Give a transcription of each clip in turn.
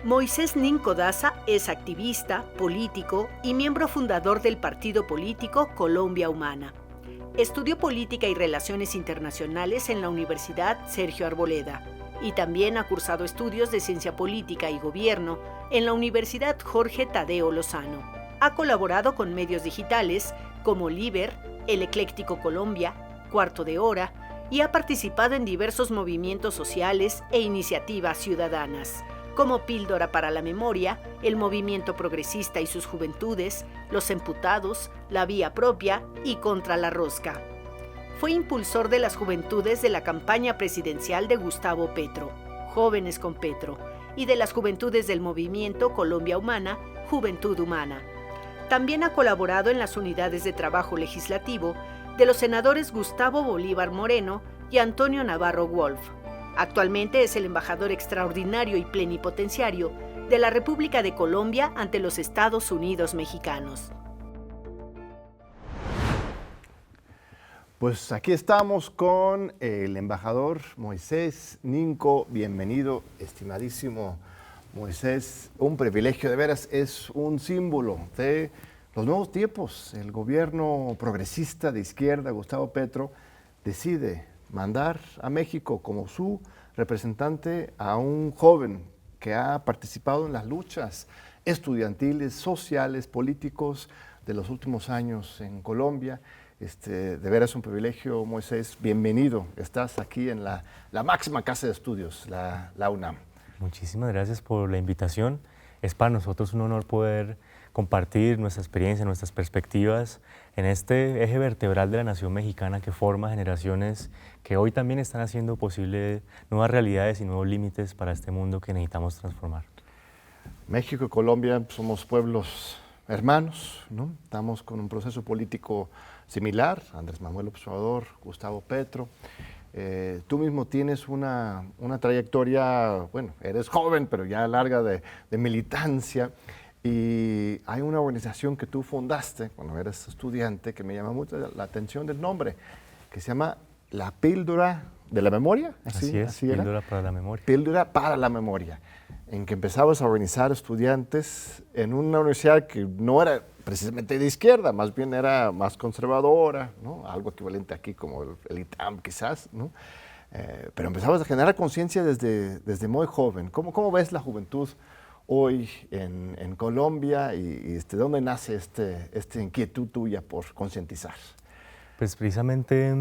Moisés Ninco Daza es activista, político y miembro fundador del partido político Colombia Humana. Estudió política y relaciones internacionales en la Universidad Sergio Arboleda y también ha cursado estudios de ciencia política y gobierno en la Universidad Jorge Tadeo Lozano. Ha colaborado con medios digitales como Liber, El Ecléctico Colombia, Cuarto de Hora y ha participado en diversos movimientos sociales e iniciativas ciudadanas, como Píldora para la Memoria, el Movimiento Progresista y sus Juventudes, Los Emputados, La Vía Propia y Contra la Rosca. Fue impulsor de las juventudes de la campaña presidencial de Gustavo Petro, Jóvenes con Petro, y de las juventudes del movimiento Colombia Humana, Juventud Humana. También ha colaborado en las unidades de trabajo legislativo de los senadores Gustavo Bolívar Moreno y Antonio Navarro Wolf. Actualmente es el embajador extraordinario y plenipotenciario de la República de Colombia ante los Estados Unidos mexicanos. Pues aquí estamos con el embajador Moisés Ninco. Bienvenido, estimadísimo Moisés. Un privilegio, de veras, es un símbolo de los nuevos tiempos. El gobierno progresista de izquierda, Gustavo Petro, decide mandar a México como su representante a un joven que ha participado en las luchas estudiantiles, sociales, políticos de los últimos años en Colombia. De veras un privilegio, Moisés. Bienvenido. Estás aquí en la máxima casa de estudios, la UNAM. Muchísimas gracias por la invitación. Es para nosotros un honor poder compartir nuestra experiencia, nuestras perspectivas en este eje vertebral de la nación mexicana que forma generaciones que hoy también están haciendo posible nuevas realidades y nuevos límites para este mundo que necesitamos transformar. México y Colombia somos pueblos hermanos, ¿no? Estamos con un proceso político similar, Andrés Manuel López Obrador, Gustavo Petro. Tú mismo tienes una trayectoria, bueno, eres joven, pero ya larga de militancia. Y hay una organización que tú fundaste cuando eres estudiante que me llama mucho la atención del nombre, que se llama La Píldora de la Memoria. Así es, Píldora para la Memoria. Píldora para la Memoria, en que empezabas a organizar estudiantes en una universidad que no era precisamente de izquierda, más bien era más conservadora, ¿no? Algo equivalente aquí como el ITAM quizás, ¿no? Pero empezabas a generar conciencia desde muy joven. ¿Cómo ves la juventud hoy en Colombia y de dónde nace esta inquietud tuya por concientizar? Pues precisamente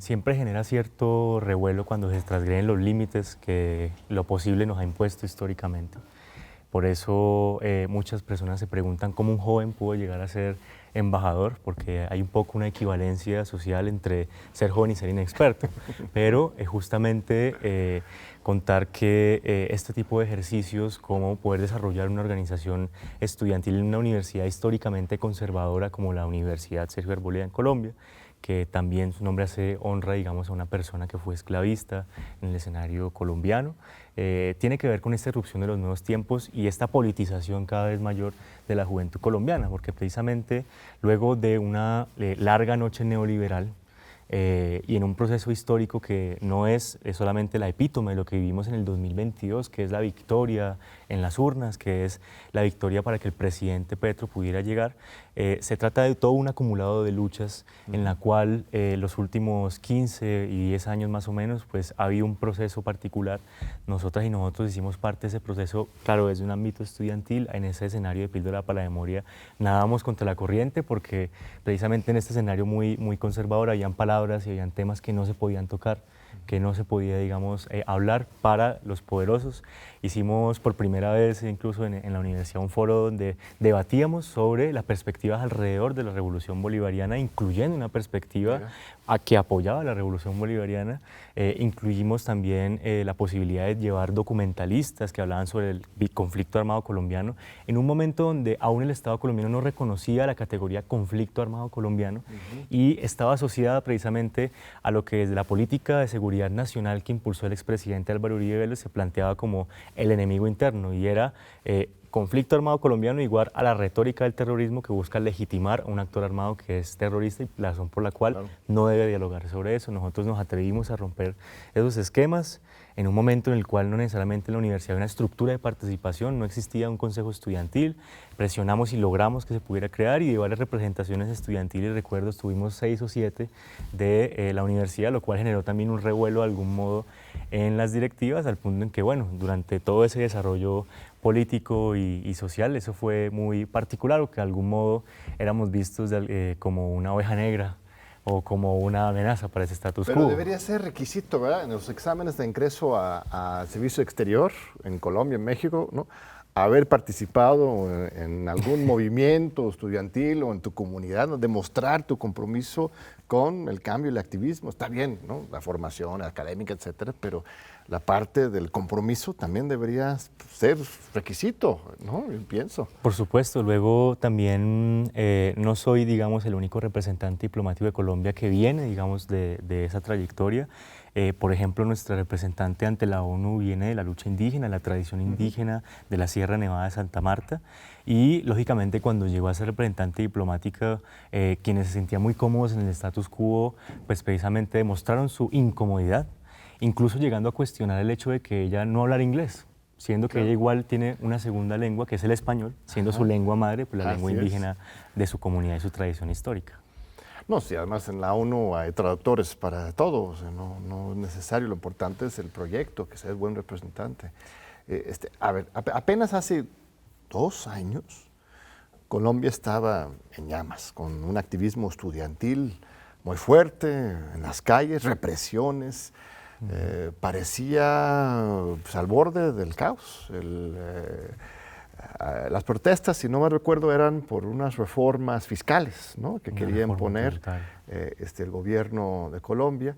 siempre genera cierto revuelo cuando se transgreden los límites que lo posible nos ha impuesto históricamente. Por eso muchas personas se preguntan cómo un joven pudo llegar a ser embajador, porque hay un poco una equivalencia social entre ser joven y ser inexperto, pero justamente contar que este tipo de ejercicios, como poder desarrollar una organización estudiantil en una universidad históricamente conservadora como la Universidad Sergio Arboleda en Colombia, que también su nombre hace honra, digamos, a una persona que fue esclavista en el escenario colombiano, tiene que ver con esta irrupción de los nuevos tiempos y esta politización cada vez mayor de la juventud colombiana, porque precisamente luego de una larga noche neoliberal, y en un proceso histórico que no es solamente la epítome de lo que vivimos en el 2022, que es la victoria en las urnas, que es la victoria para que el presidente Petro pudiera llegar, se trata de todo un acumulado de luchas en la cual los últimos 15 y 10 años más o menos, pues ha habido un proceso particular. Nosotras y nosotros hicimos parte de ese proceso, claro, desde un ámbito estudiantil, en ese escenario de Píldora para la Memoria, nadábamos contra la corriente porque precisamente en este escenario muy conservador habían palabras y habían temas que no se podían tocar, que no se podía, digamos, hablar para los poderosos. Hicimos por primera vez, incluso en la universidad, un foro donde debatíamos sobre las perspectivas alrededor de la Revolución Bolivariana, incluyendo una perspectiva que apoyaba la Revolución Bolivariana. Incluimos también la posibilidad de llevar documentalistas que hablaban sobre el conflicto armado colombiano, en un momento donde aún el Estado colombiano no reconocía la categoría conflicto armado colombiano y estaba asociada precisamente a lo que desde la política de seguridad nacional que impulsó el expresidente Álvaro Uribe Vélez se planteaba como el enemigo interno, y era conflicto armado colombiano igual a la retórica del terrorismo que busca legitimar a un actor armado que es terrorista, y la razón por la cual no debe dialogar sobre eso. Nosotros nos atrevimos a romper esos esquemas, en un momento en el cual no necesariamente en la universidad había una estructura de participación, no existía un consejo estudiantil, presionamos y logramos que se pudiera crear, y de varias representaciones estudiantiles, recuerdo, tuvimos 6 o 7 de la universidad, lo cual generó también un revuelo de algún modo en las directivas, al punto en que, bueno, durante todo ese desarrollo político y social, eso fue muy particular, o que de algún modo éramos vistos como una oveja negra o como una amenaza para ese status quo. Pero debería ser requisito, ¿verdad? En los exámenes de ingreso a servicio exterior, en Colombia, en México, ¿no? Haber participado en algún movimiento estudiantil o en tu comunidad, ¿no? Demostrar tu compromiso con el cambio y el activismo. Está bien, ¿no? La formación académica, etcétera, pero la parte del compromiso también debería ser requisito, ¿no? Yo pienso. Por supuesto. Luego también no soy, digamos, el único representante diplomático de Colombia que viene, digamos, de esa trayectoria. Por ejemplo, nuestra representante ante la ONU viene de la lucha indígena, la tradición indígena de la Sierra Nevada de Santa Marta, y lógicamente cuando llegó a ser representante diplomática, quienes se sentían muy cómodos en el status quo, pues precisamente demostraron su incomodidad, incluso llegando a cuestionar el hecho de que ella no hablara inglés, siendo que ella igual tiene una segunda lengua, que es el español, siendo su lengua madre, pues la lengua indígena de su comunidad y su tradición histórica. No, sí, además en la ONU hay traductores para todo, o sea, no es necesario, lo importante es el proyecto, que seas buen representante. A ver, apenas hace 2 años, Colombia estaba en llamas, con un activismo estudiantil muy fuerte, en las calles, represiones, parecía pues, al borde del caos. Las protestas, si no me recuerdo, eran por unas reformas fiscales, ¿no? Que quería imponer el gobierno de Colombia.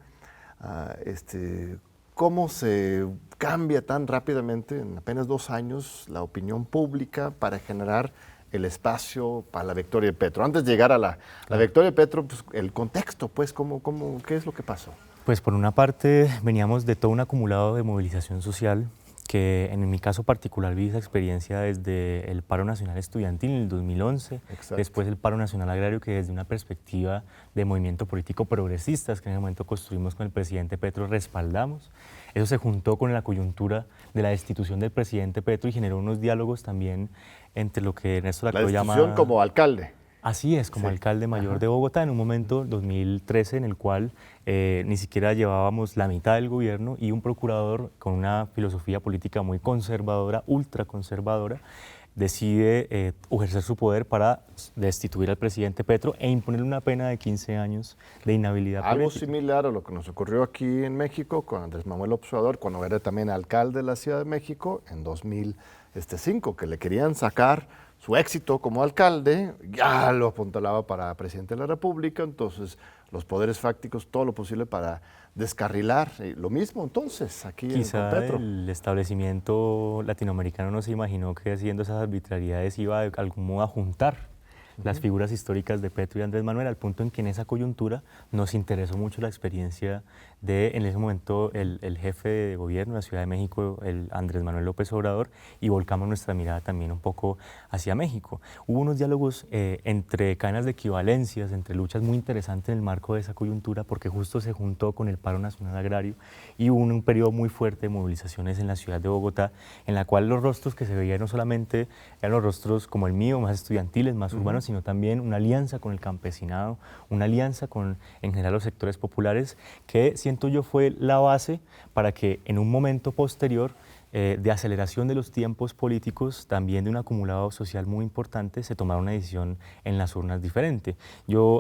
¿Cómo se cambia tan rápidamente, en apenas 2 años, la opinión pública para generar el espacio para la victoria de Petro? Antes de llegar a la victoria de Petro, pues, el contexto, pues, ¿qué es lo que pasó? Pues por una parte veníamos de todo un acumulado de movilización social, que en mi caso particular vi esa experiencia desde el paro nacional estudiantil en el 2011, Exacto. Después el paro nacional agrario, que desde una perspectiva de movimiento político progresistas que en ese momento construimos con el presidente Petro, respaldamos. Eso se juntó con la coyuntura de la destitución del presidente Petro y generó unos diálogos también entre lo que Ernesto Lacroix llama... La destitución como alcalde. Así es, como alcalde mayor de Bogotá, en un momento, 2013, en el cual ni siquiera llevábamos la mitad del gobierno, y un procurador con una filosofía política muy conservadora, ultraconservadora, decide ejercer su poder para destituir al presidente Petro e imponerle una pena de 15 años de inhabilidad Algo política. similar a lo que nos ocurrió aquí en México con Andrés Manuel López Obrador, cuando era también alcalde de la Ciudad de México en 2005, que le querían sacar su éxito como alcalde, ya lo apuntalaba para presidente de la República, entonces los poderes fácticos, todo lo posible para descarrilar. Lo mismo entonces aquí Quizá con Petro. el establecimiento latinoamericano no se imaginó que haciendo esas arbitrariedades iba de algún modo a juntar las figuras históricas de Petro y Andrés Manuel, al punto en que en esa coyuntura nos interesó mucho la experiencia de, en ese momento, el jefe de gobierno de la Ciudad de México, el Andrés Manuel López Obrador, y volcamos nuestra mirada también un poco hacia México. Hubo unos diálogos entre cadenas de equivalencias, entre luchas muy interesantes en el marco de esa coyuntura, porque justo se juntó con el paro nacional agrario y hubo un periodo muy fuerte de movilizaciones en la ciudad de Bogotá, en la cual los rostros que se veían no solamente eran los rostros como el mío, más estudiantiles, más urbanos, sino también una alianza con el campesinado, una alianza con, en general, los sectores populares, que siento yo fue la base para que en un momento posterior de aceleración de los tiempos políticos, también de un acumulado social muy importante, se tomara una decisión en las urnas diferente.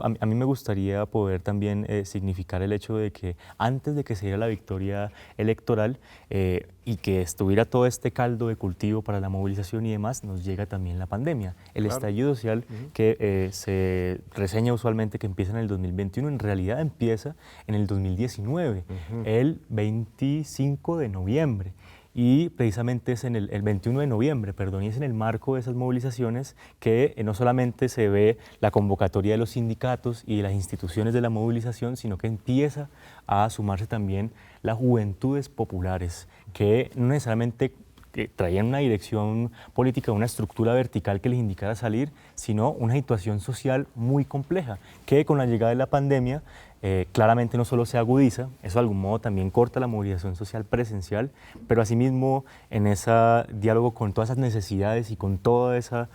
A mí me gustaría poder también significar el hecho de que antes de que se diera la victoria electoral y que estuviera todo este caldo de cultivo para la movilización y demás, nos llega también la pandemia. El estallido social que se reseña usualmente que empieza en el 2021, en realidad empieza en el 2019, el 25 de noviembre. Y precisamente es en el 21 de noviembre, perdón, y es en el marco de esas movilizaciones que no solamente se ve la convocatoria de los sindicatos y de las instituciones de la movilización, sino que empieza a sumarse también las juventudes populares, que no necesariamente traían una dirección política, una estructura vertical que les indicara salir, sino una situación social muy compleja, que con la llegada de la pandemia claramente no solo se agudiza, eso de algún modo también corta la movilización social presencial, pero asimismo en ese diálogo con todas esas necesidades y con toda esa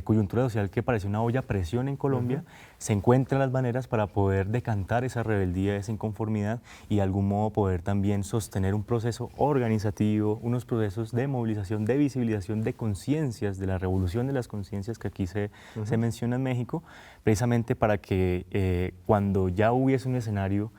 coyuntura social que parece una olla a presión en Colombia, se encuentran las maneras para poder decantar esa rebeldía, esa inconformidad y de algún modo poder también sostener un proceso organizativo, unos procesos de movilización, de visibilización de conciencias, de la revolución de las conciencias que aquí se menciona en México, precisamente para que cuando ya hubiese un escenario,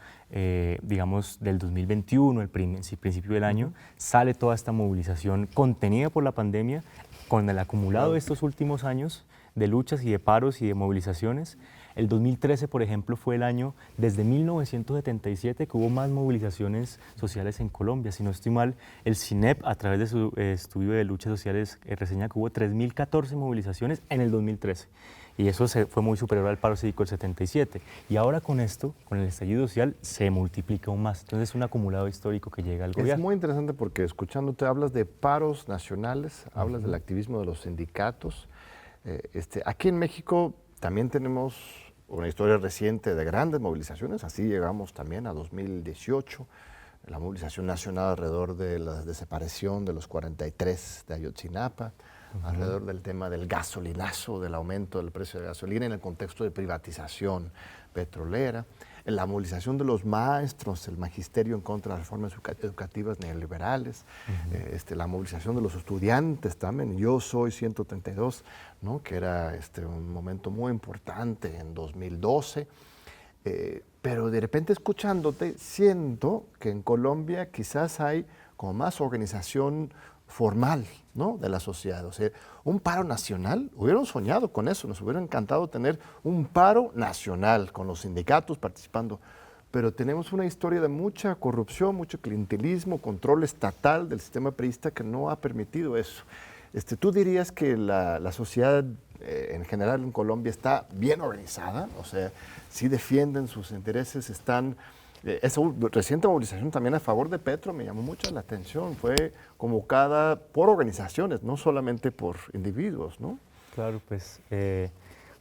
digamos, del 2021, el principio del año, sale toda esta movilización contenida por la pandemia, con el acumulado de estos últimos años de luchas y de paros y de movilizaciones. El 2013, por ejemplo, fue el año desde 1977 que hubo más movilizaciones sociales en Colombia. Si no estoy mal, el CINEP, a través de su estudio de luchas sociales, reseña que hubo 3.014 movilizaciones en el 2013. Y eso fue muy superior al paro cívico del 77. Y ahora con esto, con el estallido social, se multiplica aún más. Entonces es un acumulado histórico que llega al gobierno. Es muy interesante porque escuchándote hablas de paros nacionales, hablas del activismo de los sindicatos. Aquí en México también tenemos una historia reciente de grandes movilizaciones, así llegamos también a 2018, la movilización nacional alrededor de la desaparición de los 43 de Ayotzinapa, alrededor del tema del gasolinazo, del aumento del precio de gasolina en el contexto de privatización petrolera, en la movilización de los maestros, el magisterio en contra de las reformas educativas neoliberales, la movilización de los estudiantes también, Yo Soy 132, ¿no? Que era un momento muy importante en 2012, pero de repente escuchándote siento que en Colombia quizás hay como más organización formal, ¿no? De la sociedad. O sea, un paro nacional, hubiéramos soñado con eso, nos hubiera encantado tener un paro nacional con los sindicatos participando, pero tenemos una historia de mucha corrupción, mucho clientelismo, control estatal del sistema priista que no ha permitido eso. ¿Tú dirías que la sociedad en general en Colombia está bien organizada? O sea, sí defienden sus intereses, están... Esa reciente movilización también a favor de Petro me llamó mucho la atención, fue convocada por organizaciones, no solamente por individuos, ¿no? Claro, pues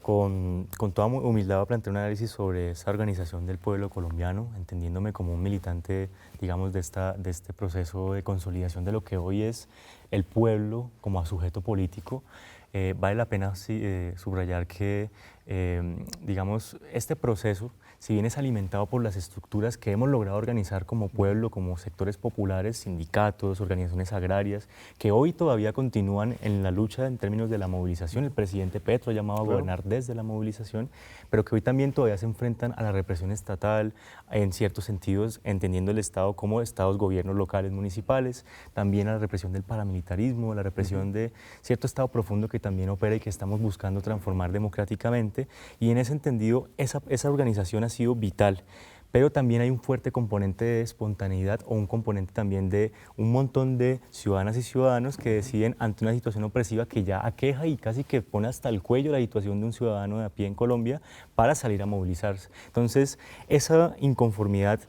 con toda humildad voy a plantear un análisis sobre esa organización del pueblo colombiano, entendiéndome como un militante, digamos, de este proceso de consolidación de lo que hoy es el pueblo como a sujeto político. Vale la pena subrayar que, digamos, este proceso, si bien es alimentado por las estructuras que hemos logrado organizar como pueblo, como sectores populares, sindicatos, organizaciones agrarias, que hoy todavía continúan en la lucha en términos de la movilización. El presidente Petro ha llamado a gobernar desde la movilización, pero que hoy también todavía se enfrentan a la represión estatal, en ciertos sentidos, entendiendo el Estado como estados, gobiernos locales, municipales, también a la represión del paramilitarismo, la represión de cierto Estado profundo que también opera y que estamos buscando transformar democráticamente. Y en ese entendido, esa organización ha sido vital, pero también hay un fuerte componente de espontaneidad o un componente también de un montón de ciudadanas y ciudadanos que deciden ante una situación opresiva que ya aqueja y casi que pone hasta el cuello la situación de un ciudadano de a pie en Colombia para salir a movilizarse. Entonces, esa inconformidad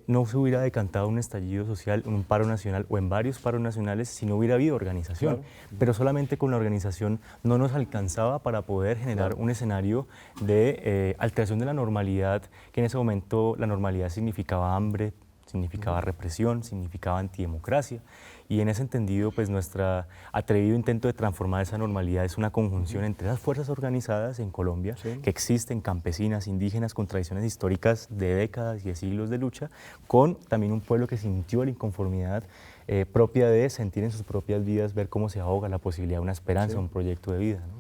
no se hubiera decantado un estallido social, en un paro nacional o en varios paros nacionales si no hubiera habido organización. Claro. Pero solamente con la organización no nos alcanzaba para poder generar un escenario de alteración de la normalidad, que en ese momento la normalidad significaba hambre, significaba represión, significaba antidemocracia. Y en ese entendido, pues nuestro atrevido intento de transformar esa normalidad es una conjunción entre las fuerzas organizadas en Colombia, que existen, campesinas, indígenas, con tradiciones históricas de décadas y de siglos de lucha, con también un pueblo que sintió la inconformidad propia de sentir en sus propias vidas, ver cómo se ahoga la posibilidad de una esperanza, un proyecto de vida, ¿no?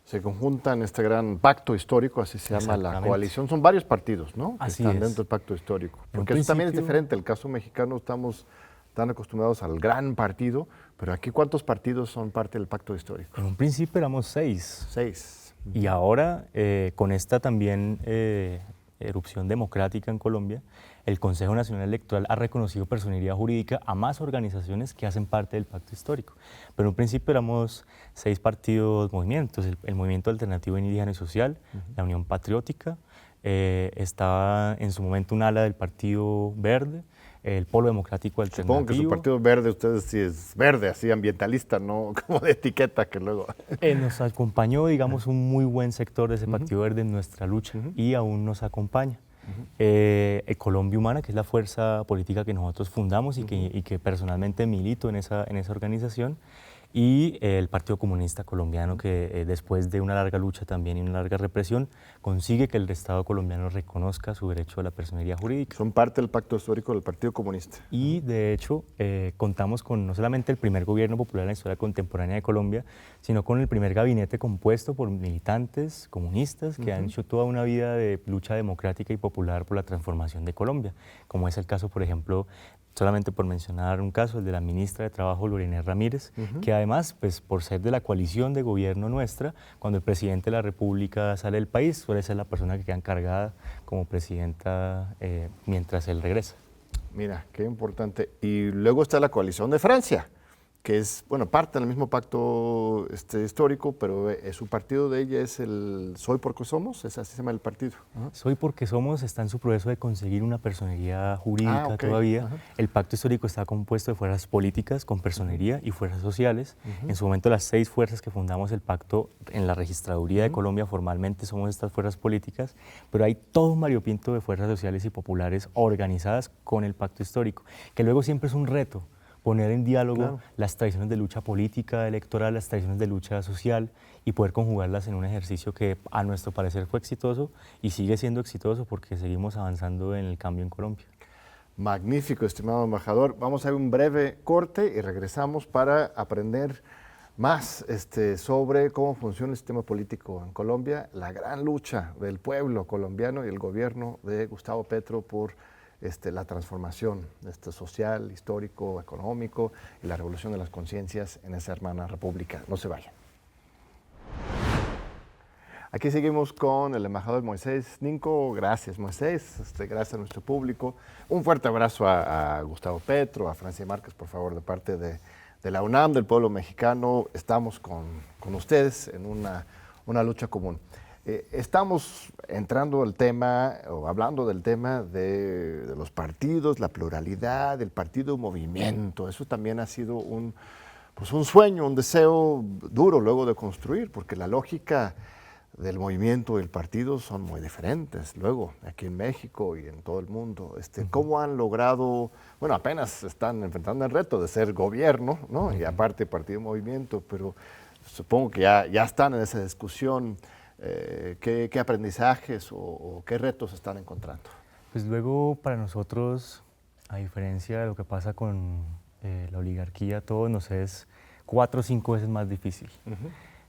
Se conjuntan este gran pacto histórico, así se llama la coalición. Son varios partidos, ¿no? Que están dentro del pacto histórico. Porque eso también es diferente. El caso mexicano estamos tan acostumbrados al gran partido, pero aquí ¿cuántos partidos son parte del pacto histórico? En un principio éramos 6. 6. Y ahora, con esta también erupción democrática en Colombia, el Consejo Nacional Electoral ha reconocido personería jurídica a más organizaciones que hacen parte del pacto histórico. Pero en un principio éramos 6 partidos, movimientos, el Movimiento Alternativo Indígena y Social, la Unión Patriótica, estaba en su momento un ala del Partido Verde, el Polo Democrático Alternativo. Supongo que su Partido Verde, ustedes sí es verde, así ambientalista, no como de etiqueta que luego... Nos acompañó, digamos, un muy buen sector de ese Partido Verde en nuestra lucha y aún nos acompaña. Colombia Humana, que es la fuerza política que nosotros fundamos y que personalmente milito en esa organización, y el Partido Comunista Colombiano, que después de una larga lucha también y una larga represión, consigue que el Estado colombiano reconozca su derecho a la personería jurídica. Son parte del pacto histórico del Partido Comunista. Y de hecho contamos con no solamente el primer gobierno popular en la historia contemporánea de Colombia, sino con el primer gabinete compuesto por militantes comunistas que han hecho toda una vida de lucha democrática y popular por la transformación de Colombia, como es el caso, por ejemplo, solamente por mencionar un caso, el de la ministra de Trabajo, Lorena Ramírez, que además, pues, por ser de la coalición de gobierno nuestra, cuando el presidente de la República sale del país, suele ser la persona que queda encargada como presidenta mientras él regresa. Mira, qué importante. Y luego está la coalición de Francia, que es, bueno, parte del mismo pacto histórico, pero su partido de ella es el Soy porque Somos, es así se llama el partido. Soy porque Somos está en su proceso de conseguir una personería jurídica todavía. El pacto histórico está compuesto de fuerzas políticas con personería y fuerzas sociales. En su momento las 6 fuerzas que fundamos el pacto en la registraduría de Colombia formalmente somos estas fuerzas políticas, pero hay todo un variopinto de fuerzas sociales y populares organizadas con el pacto histórico, que luego siempre es un reto poner en diálogo las tradiciones de lucha política, electoral, las tradiciones de lucha social y poder conjugarlas en un ejercicio que a nuestro parecer fue exitoso y sigue siendo exitoso porque seguimos avanzando en el cambio en Colombia. Magnífico, estimado embajador. Vamos a hacer un breve corte y regresamos para aprender más sobre cómo funciona el sistema político en Colombia, la gran lucha del pueblo colombiano y el gobierno de Gustavo Petro por la transformación social, histórico, económico y la revolución de las conciencias en esa hermana república. No se vayan. Aquí seguimos con el embajador Moisés Ninco. Gracias, Moisés. Gracias a nuestro público. Un fuerte abrazo a Gustavo Petro, a Francia Márquez, por favor, de parte de la UNAM, del pueblo mexicano. Estamos con ustedes en una lucha común. Estamos entrando al tema, o hablando del tema de los partidos, la pluralidad, el partido movimiento. Eso también ha sido un sueño, un deseo duro luego de construir, porque la lógica del movimiento y el partido son muy diferentes. Luego, aquí en México y en todo el mundo, ¿cómo han logrado? Bueno, apenas están enfrentando el reto de ser gobierno, ¿no? Y aparte partido movimiento, pero supongo que ya están en esa discusión. ¿Qué aprendizajes o qué retos están encontrando? Pues luego para nosotros, a diferencia de lo que pasa con la oligarquía, todo nos es 4 o 5 veces más difícil.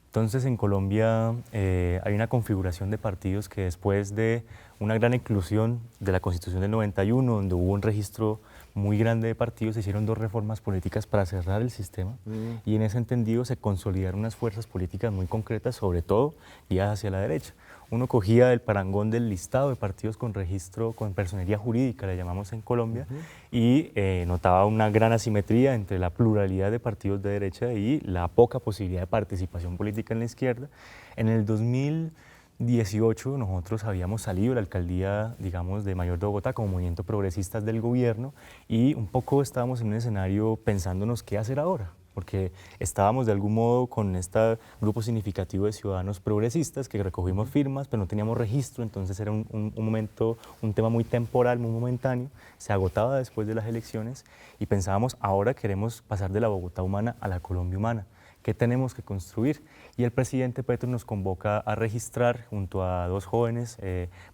Entonces en Colombia hay una configuración de partidos que después de una gran inclusión de la Constitución del 91, donde hubo un registro muy grande de partidos, se hicieron 2 reformas políticas para cerrar el sistema y en ese entendido se consolidaron unas fuerzas políticas muy concretas, sobre todo guiadas hacia la derecha. Uno cogía el parangón del listado de partidos con registro, con personería jurídica, le llamamos en Colombia, y notaba una gran asimetría entre la pluralidad de partidos de derecha y la poca posibilidad de participación política en la izquierda. En el 2018 nosotros habíamos salido de la alcaldía, digamos, de Mayor de Bogotá como movimiento progresistas del gobierno y un poco estábamos en un escenario pensándonos qué hacer ahora, porque estábamos de algún modo con este grupo significativo de ciudadanos progresistas que recogimos firmas, pero no teníamos registro, entonces era un momento, un tema muy temporal, muy momentáneo, se agotaba después de las elecciones y pensábamos, ahora queremos pasar de la Bogotá humana a la Colombia humana. ¿Qué tenemos que construir? Y el presidente Petro nos convoca a registrar, junto a 2 jóvenes,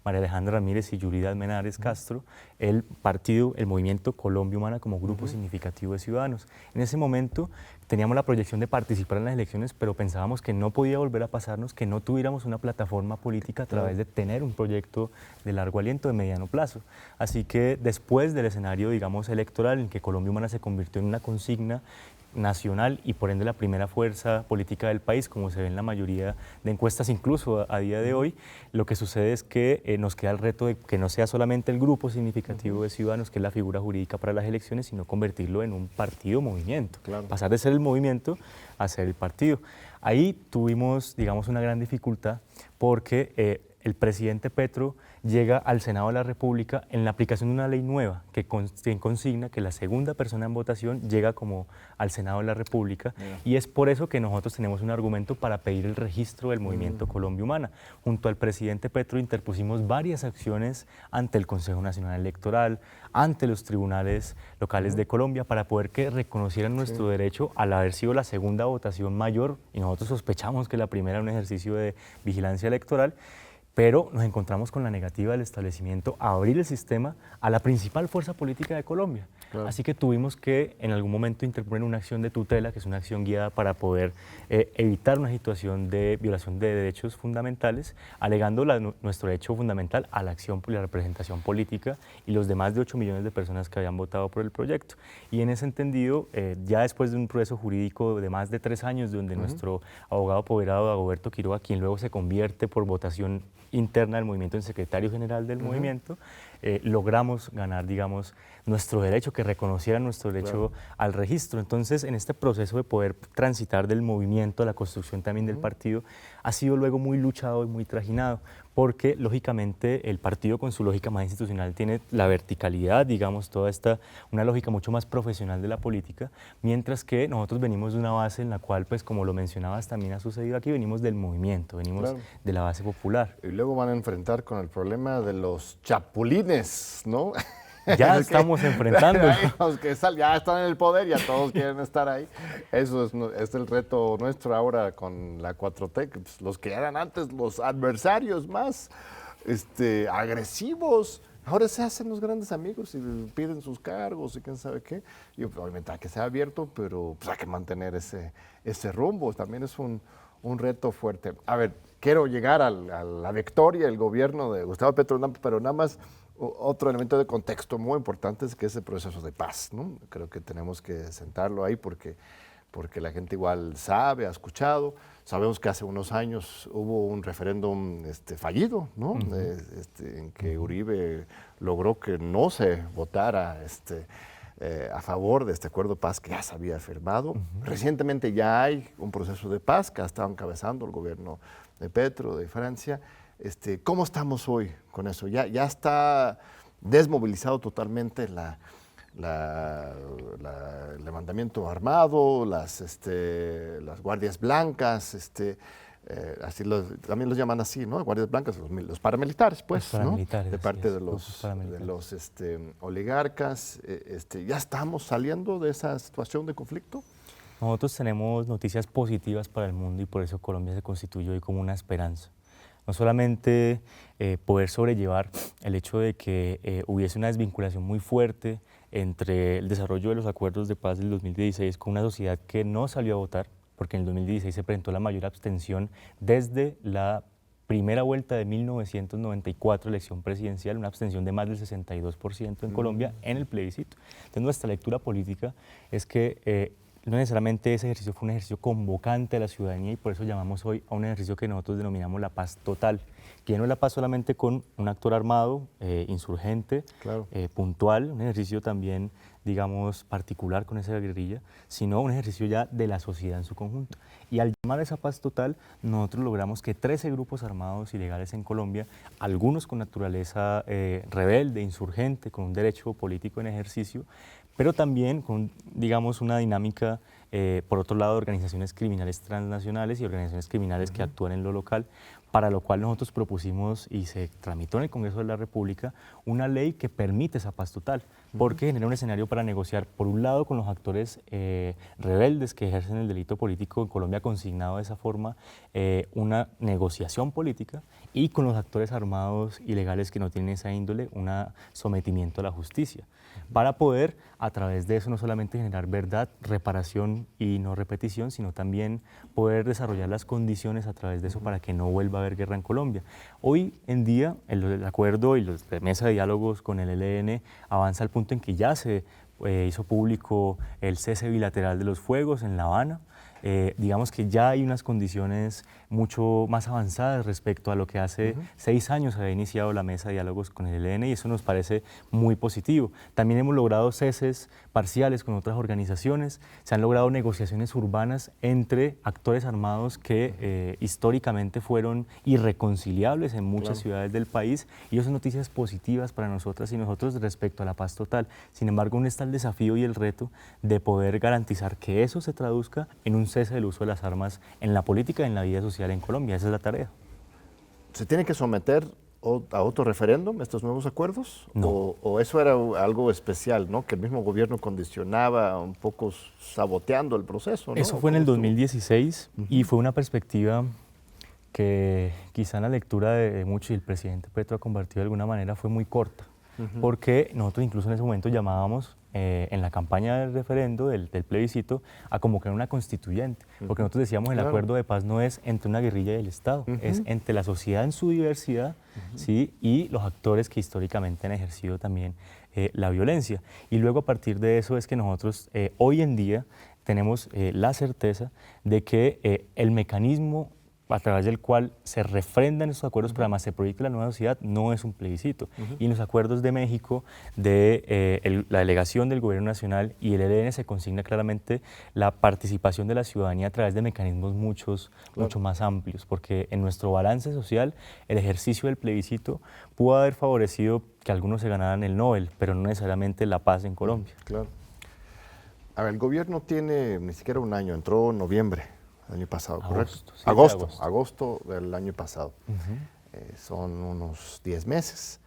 María Alejandra Ramírez y Yurida Almenares Castro, el partido, el movimiento Colombia Humana como grupo significativo de ciudadanos. En ese momento teníamos la proyección de participar en las elecciones, pero pensábamos que no podía volver a pasarnos, que no tuviéramos una plataforma política a través de tener un proyecto de largo aliento, de mediano plazo. Así que después del escenario, digamos, electoral, en que Colombia Humana se convirtió en una consigna nacional y por ende la primera fuerza política del país, como se ve en la mayoría de encuestas, incluso a día de hoy, lo que sucede es que nos queda el reto de que no sea solamente el grupo significativo de ciudadanos, que es la figura jurídica para las elecciones, sino convertirlo en un partido movimiento, pasar de ser el movimiento a ser el partido. Ahí tuvimos, digamos, una gran dificultad porque el presidente Petro llega al Senado de la República en la aplicación de una ley nueva que consigna que la segunda persona en votación llega como al Senado de la República. Y es por eso que nosotros tenemos un argumento para pedir el registro del movimiento Colombia Humana. Junto al presidente Petro interpusimos varias acciones ante el Consejo Nacional Electoral, ante los tribunales locales de Colombia, para poder que reconocieran nuestro derecho al haber sido la segunda votación mayor, y nosotros sospechamos que la primera era un ejercicio de vigilancia electoral, pero nos encontramos con la negativa del establecimiento a abrir el sistema a la principal fuerza política de Colombia. Claro. Así que tuvimos que en algún momento interponer una acción de tutela, que es una acción guiada para poder evitar una situación de violación de derechos fundamentales, alegando nuestro derecho fundamental a la acción y la representación política y los demás de 8 millones de personas que habían votado por el proyecto. Y en ese entendido, ya después de un proceso jurídico de más de 3 años, donde nuestro abogado apoderado, Dagoberto Quiroga, quien luego se convierte por votación interna del movimiento en secretario general del movimiento, logramos ganar, digamos, nuestro derecho, que reconociera nuestro derecho al registro. Entonces, en este proceso de poder transitar del movimiento a la construcción también del partido, ha sido luego muy luchado y muy trajinado, porque lógicamente el partido, con su lógica más institucional, tiene la verticalidad, digamos, toda esta, una lógica mucho más profesional de la política, mientras que nosotros venimos de una base en la cual, pues como lo mencionabas, también ha sucedido aquí, venimos del movimiento, venimos de la base popular. Y luego van a enfrentar con el problema de los chapulines, ¿no? Ya estamos enfrentando. Los que ya están en el poder, ya todos quieren estar ahí. Eso es el reto nuestro ahora con la 4T, que, pues, los que eran antes los adversarios más agresivos, ahora se hacen los grandes amigos y piden sus cargos y quién sabe qué. Y obviamente hay que sea abierto, pero pues, hay que mantener ese rumbo. También es un reto fuerte. A ver, quiero llegar a la victoria del gobierno de Gustavo Petro, pero nada más otro elemento de contexto muy importante es que es el proceso de paz, ¿no? Creo que tenemos que sentarlo ahí porque la gente igual sabe, ha escuchado. Sabemos que hace unos años hubo un referéndum fallido, ¿no? En que Uribe logró que no se votara a favor de este acuerdo de paz que ya se había firmado. Recientemente ya hay un proceso de paz que ha estado encabezando el gobierno de Petro, de Francia. ¿Cómo estamos hoy con eso? Ya está desmovilizado totalmente el levantamiento armado, las guardias blancas, también los llaman así, ¿no? Guardias blancas, los paramilitares, pues, los paramilitares, ¿no? De parte de los oligarcas. ¿Ya estamos saliendo de esa situación de conflicto? Nosotros tenemos noticias positivas para el mundo y por eso Colombia se constituye hoy como una esperanza. No solamente poder sobrellevar el hecho de que hubiese una desvinculación muy fuerte entre el desarrollo de los acuerdos de paz del 2016 con una sociedad que no salió a votar, porque en el 2016 se presentó la mayor abstención desde la primera vuelta de 1994, elección presidencial, una abstención de más del 62% en Colombia en el plebiscito. Entonces nuestra lectura política es que no necesariamente ese ejercicio fue un ejercicio convocante a la ciudadanía y por eso llamamos hoy a un ejercicio que nosotros denominamos la paz total, que no es la paz solamente con un actor armado, insurgente, puntual, un ejercicio también, digamos, particular con esa guerrilla, sino un ejercicio ya de la sociedad en su conjunto. Y al llamar a esa paz total, nosotros logramos que 13 grupos armados ilegales en Colombia, algunos con naturaleza rebelde, insurgente, con un derecho político en ejercicio, pero también con, digamos, una dinámica, por otro lado, de organizaciones criminales transnacionales y organizaciones criminales que actúan en lo local, para lo cual nosotros propusimos y se tramitó en el Congreso de la República una ley que permite esa paz total, porque genera un escenario para negociar, por un lado, con los actores rebeldes que ejercen el delito político en Colombia consignado de esa forma, una negociación política, y con los actores armados ilegales que no tienen esa índole, un sometimiento a la justicia, para poder, a través de eso, no solamente generar verdad, reparación y no repetición, sino también poder desarrollar las condiciones a través de eso para que no vuelva a haber guerra en Colombia. Hoy en día, el acuerdo y la mesa de diálogos con el ELN avanza al punto en que ya se hizo público el cese bilateral de los fuegos en La Habana. Digamos que ya hay unas condiciones mucho más avanzadas respecto a lo que hace 6 años había iniciado la mesa de diálogos con el ELN y eso nos parece muy positivo. También hemos logrado ceses parciales con otras organizaciones, se han logrado negociaciones urbanas entre actores armados que históricamente fueron irreconciliables en muchas ciudades del país y eso son noticias positivas para nosotras y nosotros respecto a la paz total. Sin embargo, aún está el desafío y el reto de poder garantizar que eso se traduzca en un cese del uso de las armas en la política y en la vida social en Colombia. Esa es la tarea. ¿Se tiene que someter a otro referéndum estos nuevos acuerdos? No. ¿O eso era algo especial, ¿no? Que el mismo gobierno condicionaba un poco saboteando el proceso, ¿no? Eso fue en el 2016 y fue una perspectiva que quizá en la lectura de muchos y el presidente Petro ha compartido de alguna manera fue muy corta, porque nosotros incluso en ese momento llamábamos en la campaña del referendo, del plebiscito, a convocar una constituyente, porque nosotros decíamos el acuerdo de paz no es entre una guerrilla y el Estado, es entre la sociedad en su diversidad ¿sí? y los actores que históricamente han ejercido también la violencia. Y luego a partir de eso es que nosotros hoy en día tenemos la certeza de que el mecanismo a través del cual se refrendan esos acuerdos, pero además se proyecta la nueva sociedad, no es un plebiscito. Y en los acuerdos de México, de la delegación del Gobierno Nacional y el ELN se consigna claramente la participación de la ciudadanía a través de mecanismos mucho más amplios, porque en nuestro balance social, el ejercicio del plebiscito pudo haber favorecido que algunos se ganaran el Nobel, pero no necesariamente la paz en Colombia. Claro. A ver, el gobierno tiene ni siquiera un año, entró en noviembre del año pasado, ¿correcto? Sí, agosto del año pasado. Son unos 10 meses.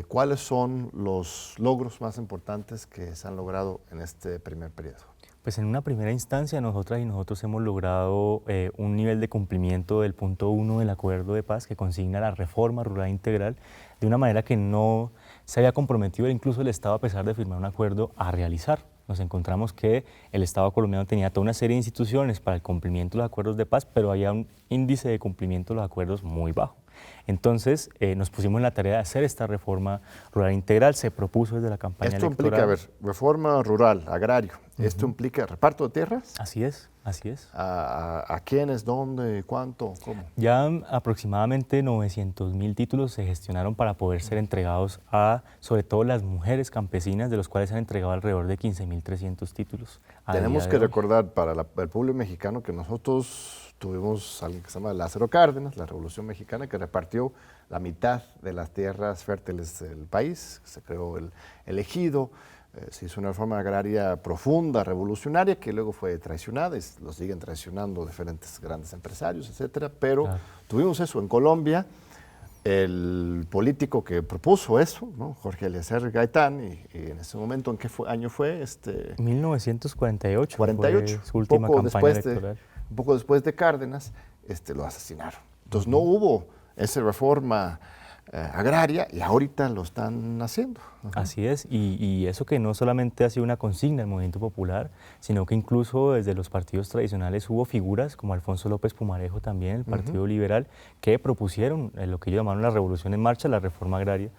¿Cuáles son los logros más importantes que se han logrado en este primer periodo? Pues en una primera instancia nosotras y nosotros hemos logrado un nivel de cumplimiento del punto 1 del acuerdo de paz que consigna la reforma rural integral de una manera que no se había comprometido incluso el Estado a pesar de firmar un acuerdo a realizar. Nos encontramos que el Estado colombiano tenía toda una serie de instituciones para el cumplimiento de los acuerdos de paz, pero había un índice de cumplimiento de los acuerdos muy bajo. Entonces nos pusimos en la tarea de hacer esta reforma rural integral, se propuso desde la campaña electoral. Esto implica, a ver, reforma rural, agrario, ¿esto implica reparto de tierras? Así es, así es. ¿A quiénes, dónde, cuánto, cómo? Ya aproximadamente 900.000 títulos se gestionaron para poder ser entregados a, sobre todo, las mujeres campesinas, de los cuales se han entregado alrededor de 15.300 títulos. Tenemos que recordar para el pueblo mexicano que nosotros tuvimos alguien que se llama Lázaro Cárdenas, la Revolución Mexicana, que repartió la mitad de las tierras fértiles del país, se creó el ejido, se hizo una reforma agraria profunda, revolucionaria, que luego fue traicionada, y lo siguen traicionando diferentes grandes empresarios, etcétera, pero tuvimos eso en Colombia. El político que propuso eso, ¿no? Jorge Eliezer Gaitán, y en ese momento, ¿en qué año fue? 1948. 48, fue su última campaña electoral. Un poco después de Cárdenas, lo asesinaron. Entonces no hubo esa reforma agraria y ahorita lo están haciendo. Así es, y eso que no solamente ha sido una consigna del movimiento popular, sino que incluso desde los partidos tradicionales hubo figuras como Alfonso López Pumarejo también, el Partido Liberal, que propusieron lo que ellos llamaron la revolución en marcha, la reforma agraria,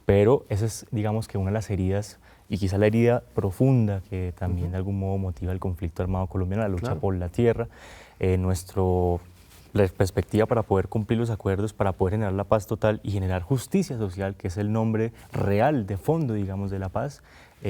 pero esa es, digamos que una de las heridas, y quizá la herida profunda que también de algún modo motiva el conflicto armado colombiano, la lucha por la tierra, la perspectiva para poder cumplir los acuerdos, para poder generar la paz total y generar justicia social, que es el nombre real de fondo, digamos, de la paz,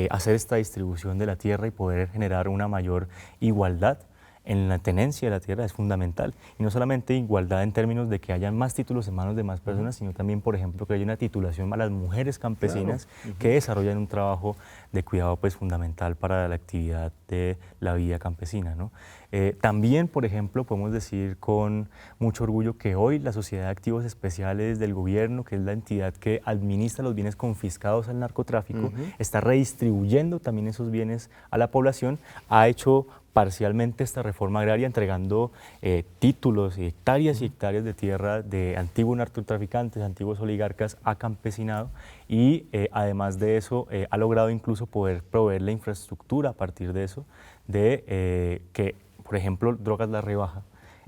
hacer esta distribución de la tierra y poder generar una mayor igualdad en la tenencia de la tierra es fundamental. Y no solamente igualdad en términos de que haya más títulos en manos de más personas, sino también, por ejemplo, que haya una titulación a las mujeres campesinas que desarrollan un trabajo de cuidado pues, fundamental para la actividad de la vida campesina, ¿no? También, por ejemplo, podemos decir con mucho orgullo que hoy la Sociedad de Activos Especiales del Gobierno, que es la entidad que administra los bienes confiscados al narcotráfico, está redistribuyendo también esos bienes a la población, ha hecho parcialmente esta reforma agraria entregando títulos y hectáreas de tierra de antiguos narcotraficantes, antiguos oligarcas a campesinado y además de eso ha logrado incluso poder proveer la infraestructura a partir de eso, de que, por ejemplo, Drogas La Rebaja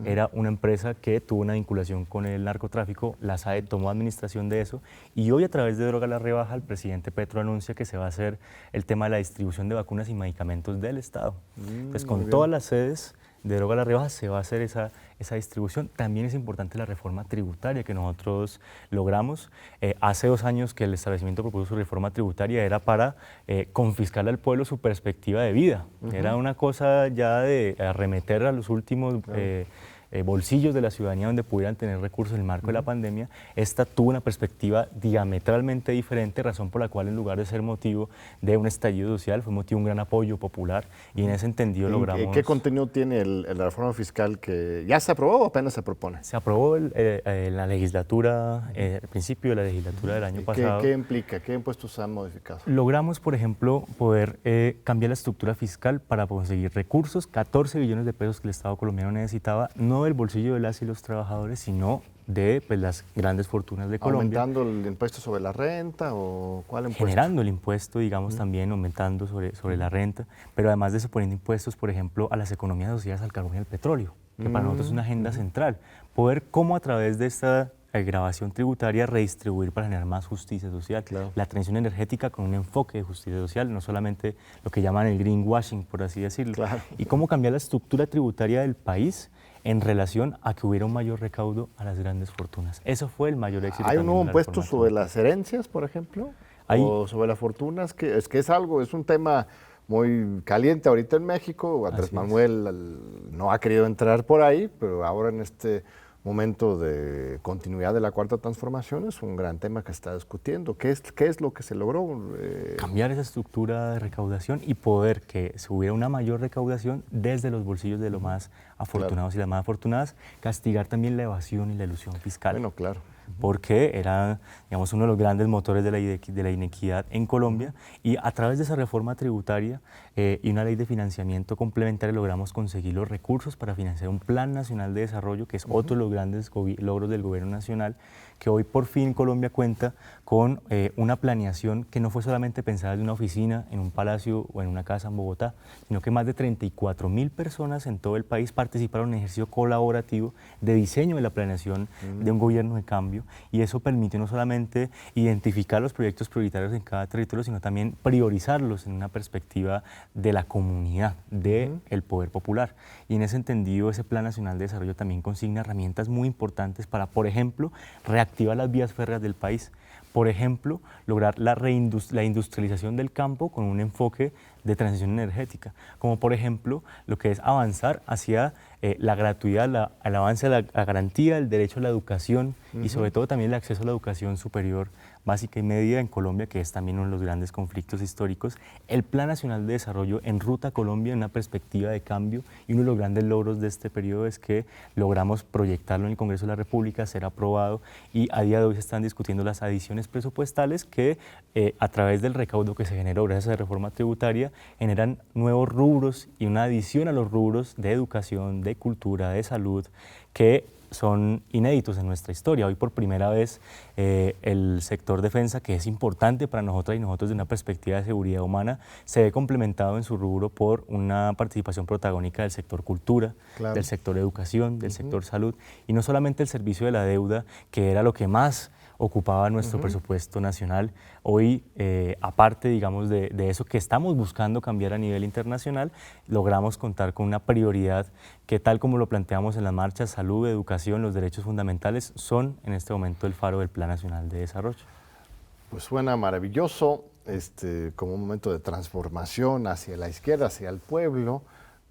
era una empresa que tuvo una vinculación con el narcotráfico, la SAE tomó administración de eso y hoy a través de Droga a la Rebaja el presidente Petro anuncia que se va a hacer el tema de la distribución de vacunas y medicamentos del Estado. Entonces con todas las sedes de Droga a la Rebaja se va a hacer esa distribución. También es importante la reforma tributaria que nosotros logramos. Hace 2 años que el establecimiento propuso su reforma tributaria era para confiscarle al pueblo su perspectiva de vida. Era una cosa ya de arremeter a los últimos bolsillos de la ciudadanía donde pudieran tener recursos en el marco de la pandemia. Esta tuvo una perspectiva diametralmente diferente, razón por la cual en lugar de ser motivo de un estallido social, fue motivo de un gran apoyo popular y en ese entendido logramos... ¿Qué contenido tiene la reforma fiscal que ya se aprobó o apenas se propone? Se aprobó en la legislatura, al principio de la legislatura del año pasado. ¿Qué implica? ¿Qué impuestos han modificado? Logramos, por ejemplo, poder cambiar la estructura fiscal para conseguir recursos, 14 billones de pesos que el Estado colombiano necesitaba, no del bolsillo de las y los trabajadores, sino de las grandes fortunas de Colombia. ¿Aumentando el impuesto sobre la renta o cuál impuesto? Generando el impuesto, digamos, también aumentando sobre la renta, pero además de eso poniendo impuestos, por ejemplo, a las economías asociadas al carbón y al petróleo, que para nosotros es una agenda central. Poder cómo a través de esta grabación tributaria redistribuir para generar más justicia social. Claro. La transición energética con un enfoque de justicia social, no solamente lo que llaman el greenwashing, por así decirlo. Claro. Y cómo cambiar la estructura tributaria del país en relación a que hubiera un mayor recaudo a las grandes fortunas. Eso fue el mayor éxito. ¿Hay un nuevo impuesto sobre las herencias, por ejemplo? ¿O sobre las fortunas? Es un tema muy caliente ahorita en México. Andrés Manuel no ha querido entrar por ahí, pero ahora en este momento de continuidad de la Cuarta Transformación es un gran tema que se está discutiendo. ¿Qué es lo que se logró? Cambiar esa estructura de recaudación y poder que se hubiera una mayor recaudación desde los bolsillos de los más afortunados y las más afortunadas, castigar también la evasión y la elusión fiscal. Bueno, claro. Porque era, digamos, uno de los grandes motores de la inequidad en Colombia y a través de esa reforma tributaria y una ley de financiamiento complementaria logramos conseguir los recursos para financiar un Plan Nacional de Desarrollo, que es otro de los grandes logros del gobierno nacional, que hoy por fin Colombia cuenta con una planeación que no fue solamente pensada en una oficina, en un palacio o en una casa en Bogotá, sino que más de 34.000 personas en todo el país participaron en un ejercicio colaborativo de diseño de la planeación de un gobierno de cambio, y eso permitió no solamente identificar los proyectos prioritarios en cada territorio, sino también priorizarlos en una perspectiva de la comunidad, del poder popular. Y en ese entendido, ese Plan Nacional de Desarrollo también consigna herramientas muy importantes para, por ejemplo, reactivar las vías férreas del país. Por ejemplo, lograr la industrialización del campo con un enfoque de transición energética, como por ejemplo lo que es avanzar hacia la gratuidad, el avance a la garantía del derecho a la educación y sobre todo también el acceso a la educación superior básica y media en Colombia, que es también uno de los grandes conflictos históricos. El Plan Nacional de Desarrollo en Ruta a Colombia en una perspectiva de cambio, y uno de los grandes logros de este periodo es que logramos proyectarlo en el Congreso de la República, ser aprobado, y a día de hoy se están discutiendo las adiciones presupuestales que a través del recaudo que se generó gracias a la reforma tributaria generan nuevos rubros y una adición a los rubros de educación, de cultura, de salud, que son inéditos en nuestra historia. Hoy por primera vez el sector defensa, que es importante para nosotras y nosotros de una perspectiva de seguridad humana, se ve complementado en su rubro por una participación protagónica del sector cultura, del sector educación, del sector salud, y no solamente el servicio de la deuda, que era lo que más ocupaba nuestro presupuesto nacional. Hoy, aparte, digamos, de eso que estamos buscando cambiar a nivel internacional, logramos contar con una prioridad que, tal como lo planteamos en las marchas, salud, educación, los derechos fundamentales, son en este momento el faro del Plan Nacional de Desarrollo. Pues suena maravilloso, como un momento de transformación hacia la izquierda, hacia el pueblo,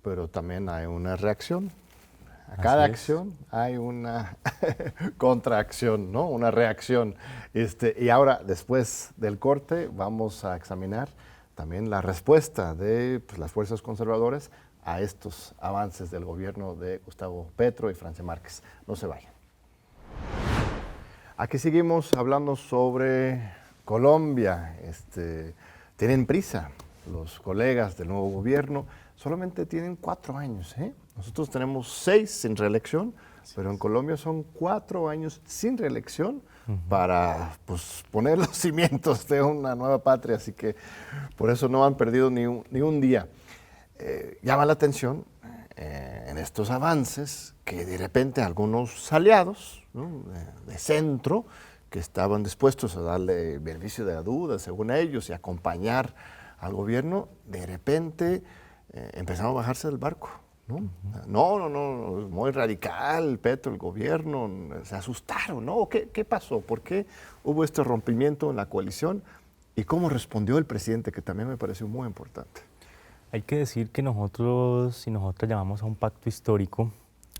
pero también hay una reacción. A cada acción hay una contraacción, ¿no? Una reacción. Y ahora, después del corte, vamos a examinar también la respuesta de las fuerzas conservadoras a estos avances del gobierno de Gustavo Petro y Francia Márquez. No se vayan. Aquí seguimos hablando sobre Colombia. Tienen prisa los colegas del nuevo gobierno. Solamente tienen 4 años, ¿eh? Nosotros tenemos 6 sin reelección, pero en Colombia son 4 años sin reelección para poner los cimientos de una nueva patria, así que por eso no han perdido ni un día. Llama la atención en de estos avances que de repente algunos aliados, ¿no?, de centro, que estaban dispuestos a darle beneficio de la duda, según ellos, y acompañar al gobierno, de repente empezaron a bajarse del barco. No, muy radical, Petro, el gobierno, se asustaron, ¿no? ¿Qué pasó? ¿Por qué hubo este rompimiento en la coalición? ¿Y cómo respondió el presidente? Que también me pareció muy importante. Hay que decir que nosotros y nosotras llamamos a un pacto histórico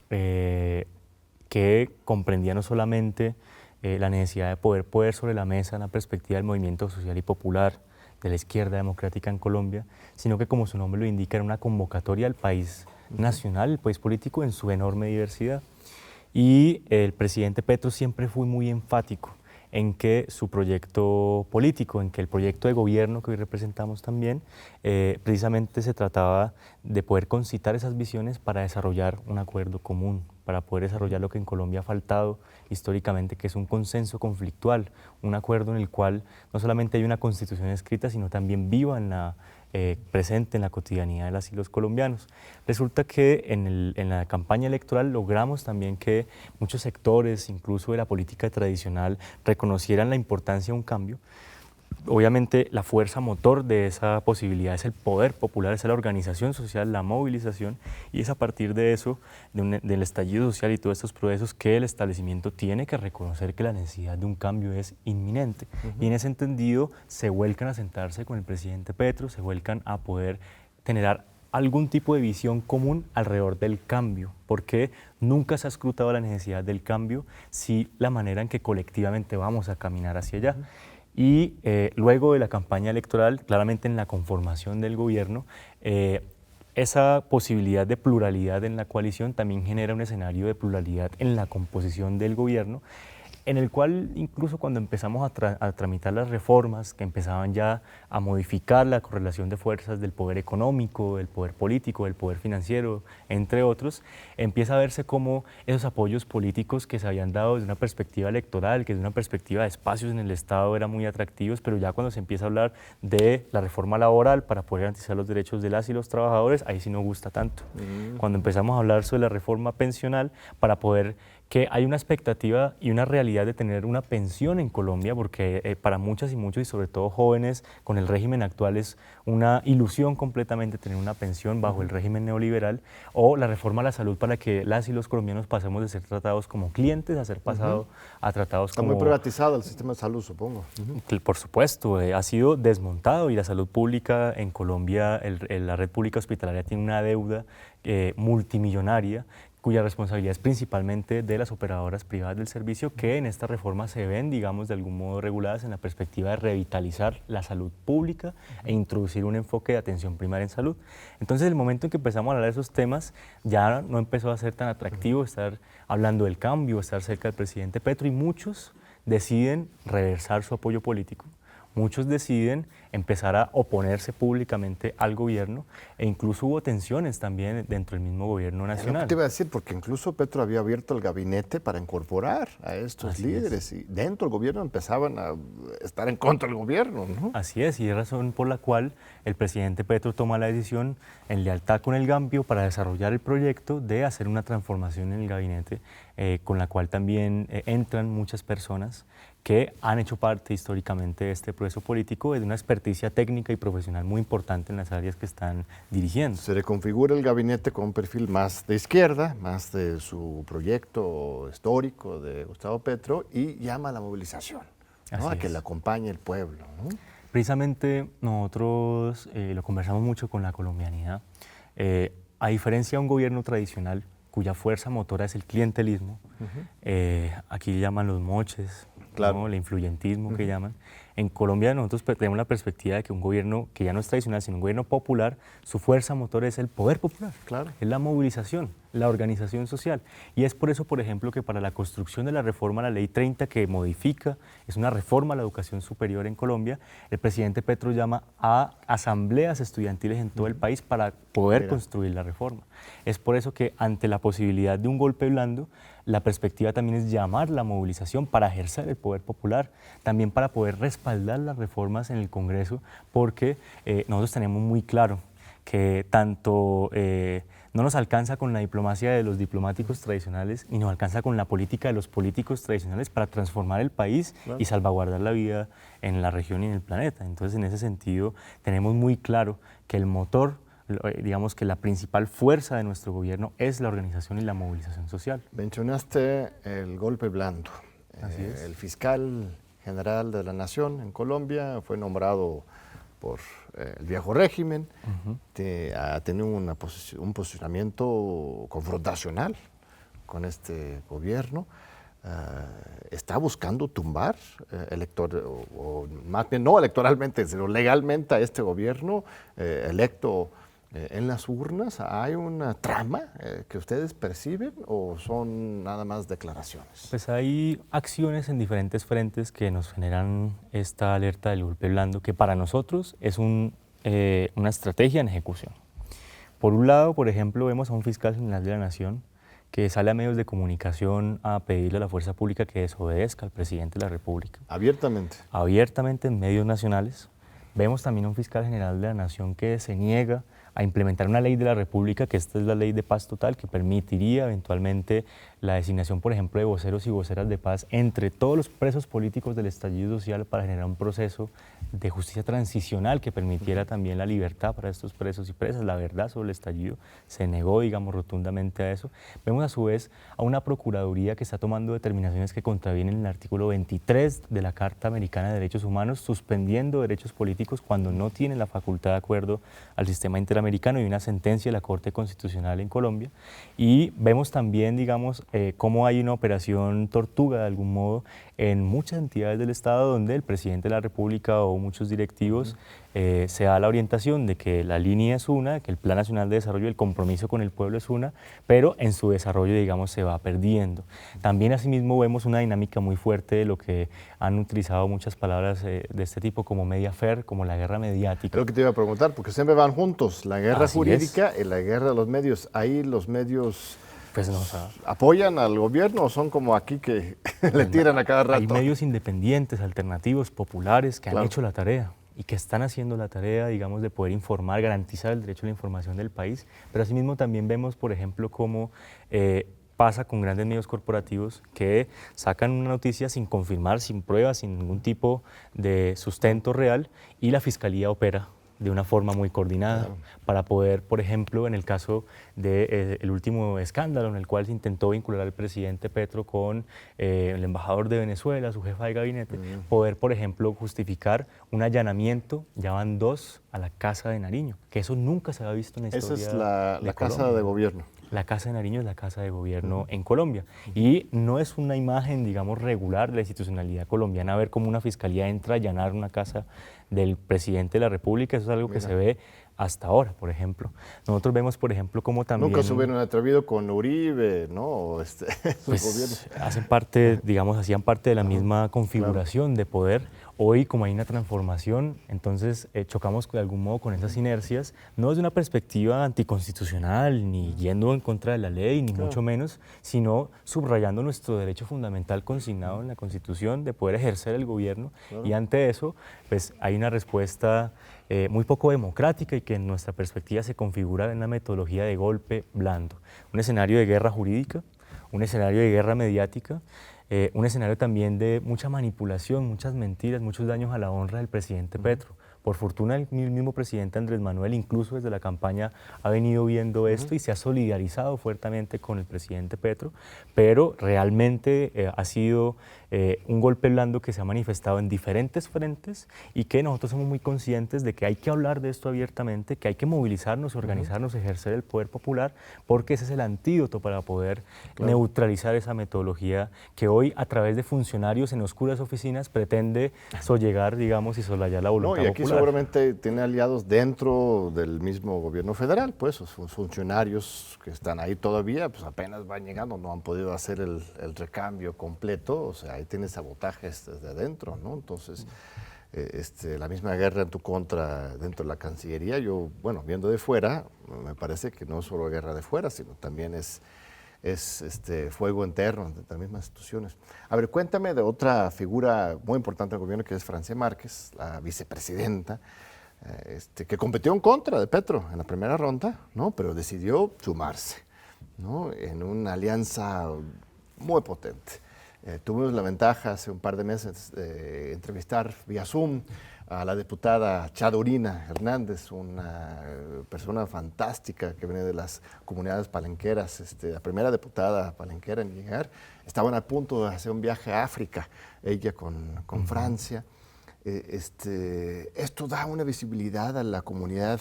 que comprendía no solamente la necesidad de poder sobre la mesa en la perspectiva del movimiento social y popular de la izquierda democrática en Colombia, sino que, como su nombre lo indica, era una convocatoria al país nacional, el país político en su enorme diversidad. Y el presidente Petro siempre fue muy enfático en que su proyecto político, en que el proyecto de gobierno que hoy representamos también, precisamente se trataba de poder concitar esas visiones para desarrollar un acuerdo común, para poder desarrollar lo que en Colombia ha faltado históricamente, que es un consenso conflictual, un acuerdo en el cual no solamente hay una constitución escrita, sino también viva en la presente en la cotidianidad de las y los colombianos. Resulta que en la campaña electoral logramos también que muchos sectores, incluso de la política tradicional, reconocieran la importancia de un cambio. Obviamente la fuerza motor de esa posibilidad es el poder popular, es la organización social, la movilización, y es a partir de eso, del estallido social y todos estos procesos, que el establecimiento tiene que reconocer que la necesidad de un cambio es inminente. Y en ese entendido se vuelcan a sentarse con el presidente Petro, se vuelcan a poder generar algún tipo de visión común alrededor del cambio, porque nunca se ha escrutado la necesidad del cambio, si la manera en que colectivamente vamos a caminar hacia allá. Y luego de la campaña electoral, claramente en la conformación del gobierno, esa posibilidad de pluralidad en la coalición también genera un escenario de pluralidad en la composición del gobierno, en el cual incluso cuando empezamos a tramitar las reformas que empezaban ya a modificar la correlación de fuerzas del poder económico, del poder político, del poder financiero, entre otros, empieza a verse como esos apoyos políticos que se habían dado desde una perspectiva electoral, que desde una perspectiva de espacios en el Estado eran muy atractivos, pero ya cuando se empieza a hablar de la reforma laboral para poder garantizar los derechos de las y los trabajadores, ahí sí no gusta tanto. Cuando empezamos a hablar sobre la reforma pensional para poder que hay una expectativa y una realidad de tener una pensión en Colombia, porque para muchas y muchos, y sobre todo jóvenes, con el régimen actual es una ilusión completamente tener una pensión bajo el régimen neoliberal, o la reforma a la salud para que las y los colombianos pasemos de ser tratados como clientes a ser pasados a tratados como... Está muy privatizado el sistema de salud, supongo. Por supuesto, ha sido desmontado, y la salud pública en Colombia, la red pública hospitalaria tiene una deuda multimillonaria, cuya responsabilidad es principalmente de las operadoras privadas del servicio, que en esta reforma se ven, digamos, de algún modo reguladas en la perspectiva de revitalizar la salud pública e introducir un enfoque de atención primaria en salud. Entonces, el momento en que empezamos a hablar de esos temas, ya no empezó a ser tan atractivo estar hablando del cambio, estar cerca del presidente Petro, y muchos deciden reversar su apoyo político. Muchos deciden empezar a oponerse públicamente al gobierno, e incluso hubo tensiones también dentro del mismo gobierno nacional. Te iba a decir, porque incluso Petro había abierto el gabinete para incorporar a estos líderes, y dentro del gobierno empezaban a estar en contra del gobierno, ¿no? Así es, y es razón por la cual el presidente Petro toma la decisión, en lealtad con el cambio, para desarrollar el proyecto de hacer una transformación en el gabinete, con la cual también entran muchas personas que han hecho parte históricamente de este proceso político, de una experticia técnica y profesional muy importante en las áreas que están dirigiendo. Se reconfigura el gabinete con un perfil más de izquierda, más de su proyecto histórico de Gustavo Petro, y llama a la movilización, ¿no? A que le acompañe el pueblo, ¿no? Precisamente nosotros lo conversamos mucho con la colombianidad. A diferencia de un gobierno tradicional, cuya fuerza motora es el clientelismo, aquí llaman los moches, claro, ¿no? El influyentismo que llaman. En Colombia nosotros tenemos la perspectiva de que un gobierno que ya no es tradicional, sino un gobierno popular, su fuerza motor es el poder popular, claro, es la movilización, la organización social. Y es por eso, por ejemplo, que para la construcción de la reforma a la Ley 30, que modifica, es una reforma a la educación superior en Colombia, el presidente Petro llama a asambleas estudiantiles en todo el país para poder construir la reforma. Es por eso que, ante la posibilidad de un golpe blando, la perspectiva también es llamar la movilización para ejercer el poder popular, también para poder respaldar las reformas en el Congreso, porque nosotros tenemos muy claro que tanto No nos alcanza con la diplomacia de los diplomáticos tradicionales ni nos alcanza con la política de los políticos tradicionales para transformar el país y salvaguardar la vida en la región y en el planeta. Entonces, en ese sentido, tenemos muy claro que el motor, digamos que la principal fuerza de nuestro gobierno es la organización y la movilización social. Mencionaste el golpe blando. Así es. El fiscal general de la Nación en Colombia fue nombrado por el viejo régimen, ha tenido un posicionamiento confrontacional con este gobierno, está buscando tumbar o más bien no electoralmente, sino legalmente a este gobierno electo en las urnas. ¿Hay una trama que ustedes perciben o son nada más declaraciones? Pues hay acciones en diferentes frentes que nos generan esta alerta del golpe blando, que para nosotros es una estrategia en ejecución. Por un lado, por ejemplo, vemos a un fiscal general de la Nación que sale a medios de comunicación a pedirle a la fuerza pública que desobedezca al presidente de la República. Abiertamente. Abiertamente en medios nacionales. Vemos también a un fiscal general de la Nación que se niega a implementar una ley de la República, que esta es la ley de paz total, que permitiría eventualmente la designación, por ejemplo, de voceros y voceras de paz entre todos los presos políticos del estallido social para generar un proceso de justicia transicional que permitiera también la libertad para estos presos y presas. La verdad sobre el estallido se negó, digamos, rotundamente a eso. Vemos a su vez a una Procuraduría que está tomando determinaciones que contravienen el artículo 23 de la Carta Americana de Derechos Humanos, suspendiendo derechos políticos cuando no tienen la facultad de acuerdo al sistema interamericano, y una sentencia de la Corte Constitucional en Colombia. Y vemos también, digamos, cómo hay una operación tortuga de algún modo en muchas entidades del Estado donde el presidente de la República o muchos directivos se da la orientación de que la línea es una, que el Plan Nacional de Desarrollo, el compromiso con el pueblo es una, pero en su desarrollo, digamos, se va perdiendo. También asimismo vemos una dinámica muy fuerte de lo que han utilizado muchas palabras de este tipo como media fair, como la guerra mediática. Creo que te iba a preguntar, porque siempre van juntos, la guerra jurídica y la guerra de los medios. Ahí los medios pues no, apoyan al gobierno o son como aquí que le tiran a cada rato. Hay medios independientes, alternativos, populares, que han hecho la tarea y que están haciendo la tarea, digamos, de poder informar, garantizar el derecho a la información del país, pero asimismo también vemos, por ejemplo, cómo pasa con grandes medios corporativos que sacan una noticia sin confirmar, sin pruebas, sin ningún tipo de sustento real, y la Fiscalía opera de una forma muy coordinada para poder, por ejemplo, en el caso del último escándalo en el cual se intentó vincular al presidente Petro con el embajador de Venezuela, su jefa de gabinete, poder, por ejemplo, justificar un allanamiento, ya van 2 a la Casa de Nariño, que eso nunca se había visto en la historia. Esa es la Casa de Gobierno. La Casa de Nariño es la Casa de Gobierno en Colombia, y no es una imagen, digamos, regular de la institucionalidad colombiana ver cómo una fiscalía entra a allanar una casa del presidente de la República. Eso es algo que se ve hasta ahora, por ejemplo. Nosotros vemos, por ejemplo, cómo también... Nunca se hubieran atrevido con Uribe, ¿no? Pues hacen parte, digamos, hacían parte de la misma configuración de poder. Hoy, como hay una transformación, entonces chocamos de algún modo con esas inercias, no desde una perspectiva anticonstitucional, ni yendo en contra de la ley, ni mucho menos, sino subrayando nuestro derecho fundamental consignado en la Constitución de poder ejercer el gobierno. Y ante eso, pues hay una respuesta muy poco democrática y que en nuestra perspectiva se configura en una metodología de golpe blando. Un escenario de guerra jurídica, un escenario de guerra mediática, un escenario también de mucha manipulación, muchas mentiras, muchos daños a la honra del presidente Petro. Por fortuna, el mismo presidente Andrés Manuel, incluso desde la campaña, ha venido viendo esto y se ha solidarizado fuertemente con el presidente Petro, pero realmente ha sido un golpe blando que se ha manifestado en diferentes frentes y que nosotros somos muy conscientes de que hay que hablar de esto abiertamente, que hay que movilizarnos, organizarnos, ejercer el poder popular, porque ese es el antídoto para poder neutralizar esa metodología que hoy, a través de funcionarios en oscuras oficinas, pretende sollegar, digamos, y solayar la voluntad popular. Seguramente tiene aliados dentro del mismo gobierno federal, pues sus funcionarios que están ahí todavía, pues apenas van llegando, no han podido hacer el recambio completo, o sea, ahí tienes sabotajes desde adentro, ¿no? Entonces, la misma guerra en tu contra dentro de la Cancillería, yo, bueno, viendo de fuera, me parece que no es solo guerra de fuera, sino también es fuego interno entre las mismas instituciones. A ver, cuéntame de otra figura muy importante del gobierno que es Francia Márquez, la vicepresidenta que compitió en contra de Petro en la primera ronda, ¿no? Pero decidió sumarse, ¿no? En una alianza muy potente. Tuvimos la ventaja hace un par de meses de entrevistar vía Zoom a la diputada Chadorina Hernández, una persona fantástica que viene de las comunidades palenqueras, la primera diputada palenquera en llegar. Estaban a punto de hacer un viaje a África, ella con Francia. Esto da una visibilidad a la comunidad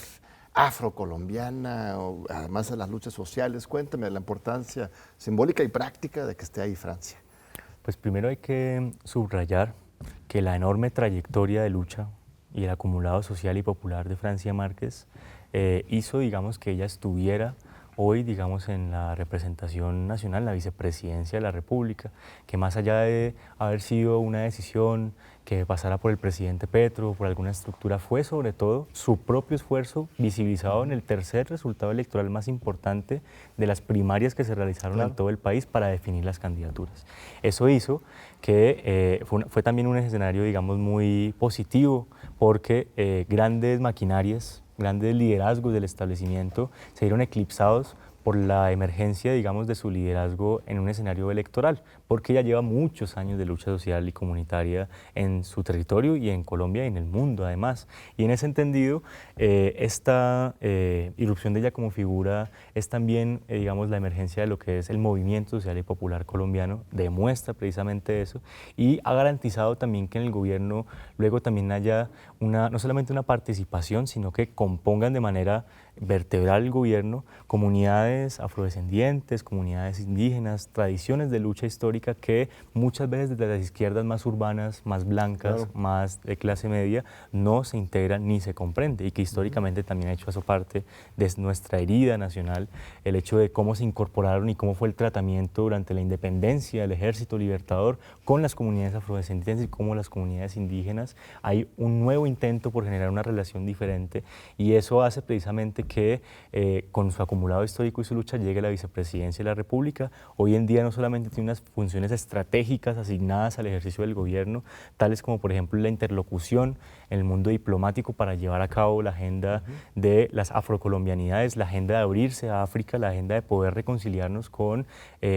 afrocolombiana, además a las luchas sociales. Cuéntame de la importancia simbólica y práctica de que esté ahí Francia. Pues primero hay que subrayar que la enorme trayectoria de lucha y el acumulado social y popular de Francia Márquez hizo, digamos, que ella estuviera hoy, digamos, en la representación nacional, la vicepresidencia de la República, que más allá de haber sido una decisión que pasara por el presidente Petro, por alguna estructura, fue sobre todo su propio esfuerzo visibilizado en el tercer resultado electoral más importante de las primarias que se realizaron en todo el país para definir las candidaturas. Eso hizo que fue también un escenario, digamos, muy positivo, porque grandes maquinarias, grandes liderazgos del establecimiento se vieron eclipsados por la emergencia, digamos, de su liderazgo en un escenario electoral, porque ella lleva muchos años de lucha social y comunitaria en su territorio y en Colombia y en el mundo además. Y en ese entendido, esta irrupción de ella como figura es también, digamos, la emergencia de lo que es el movimiento social y popular colombiano, demuestra precisamente eso y ha garantizado también que en el gobierno luego también haya no solamente una participación, sino que compongan de manera vertebral el gobierno comunidades afrodescendientes, comunidades indígenas, tradiciones de lucha histórica que muchas veces desde las izquierdas más urbanas, más blancas, más de clase media, no se integran ni se comprende y que históricamente también ha hecho eso parte de nuestra herida nacional, el hecho de cómo se incorporaron y cómo fue el tratamiento durante la independencia del Ejército Libertador con las comunidades afrodescendientes y cómo las comunidades indígenas. Hay un nuevo intento por generar una relación diferente y eso hace precisamente que con su acumulado histórico y su lucha llegue a la vicepresidencia de la República. Hoy en día no solamente tiene unas funciones estratégicas asignadas al ejercicio del gobierno, tales como por ejemplo la interlocución en el mundo diplomático para llevar a cabo la agenda de las afrocolombianidades, la agenda de abrirse a África, la agenda de poder reconciliarnos con